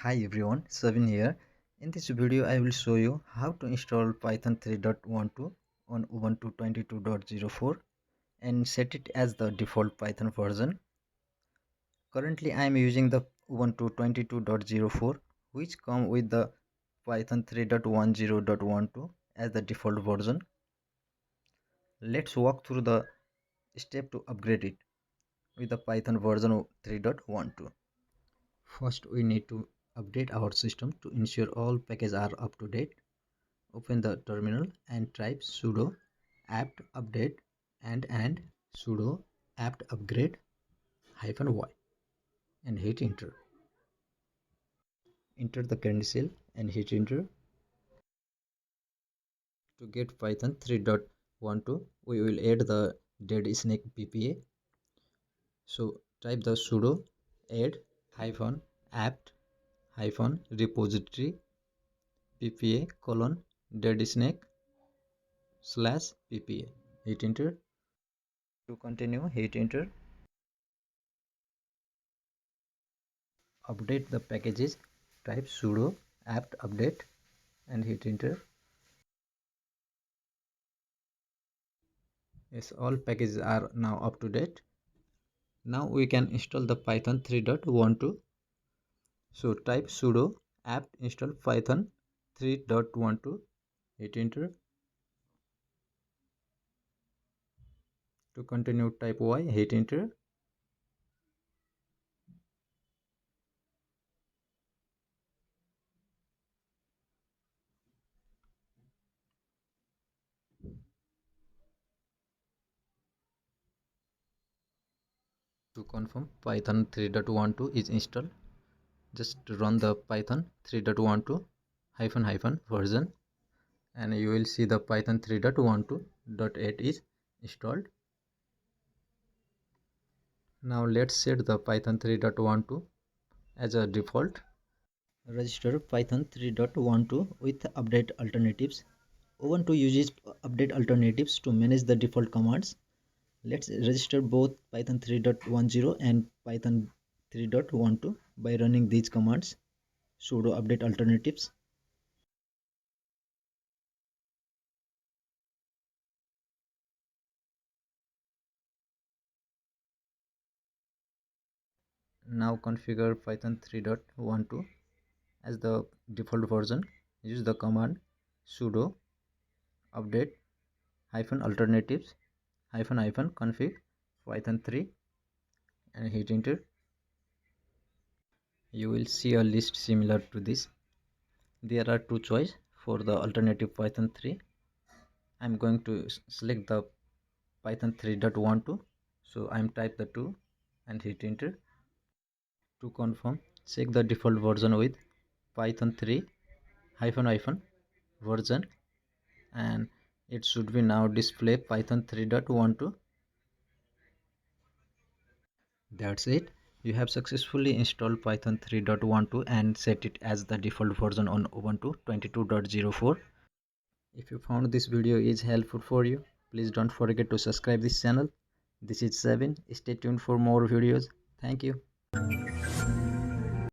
Hi everyone, Savin here. In this video I will show you how to install Python 3.12 on Ubuntu 22.04 and set it as the default Python version. Currently I am using the Ubuntu 22.04 which come with the Python 3.10.12 as the default version. Let's walk through the step to upgrade it with the Python version 3.12. First we need to update our system to ensure all packages are up to date. Open the terminal and type sudo apt-update and sudo apt-upgrade -y and hit enter. Enter the credential and hit enter. To get Python 3.12 we will add the Deadsnakes PPA. So type the sudo add-apt-repository PPA :deadsnake/PPA. Hit enter. To continue, hit enter. Update the packages, type sudo apt-update and hit enter. Yes, all packages are now up to date. Now we can install the Python 3.12. So type sudo apt install Python 3.12. Hit enter. To continue, type y, hit enter. To confirm Python 3.12 is installed, just run the Python 3.12 -- version and you will see the Python 3.12.8 is installed. Now let's set the Python 3.12 as a default. Register Python 3.12 with update alternatives. Ubuntu uses update alternatives to manage the default commands. Let's register both Python 3.10 and Python 3.12 by running these commands. Sudo update alternatives. Now configure Python 3.12 as the default version. Use the command sudo update -alternatives -config python 3 and hit enter. You will see a list similar to this. There are two choices for the alternative Python 3. I'm going to select the Python 3.12, so I'm type the 2 and hit enter. To confirm, check the default version with Python 3 - version and it should be now display Python 3.12. That's it. You have successfully installed Python 3.12 and set it as the default version on Ubuntu 22.04. If you found this video is helpful for you, please don't forget to subscribe this channel. This is Savin. Stay tuned for more videos. Thank you.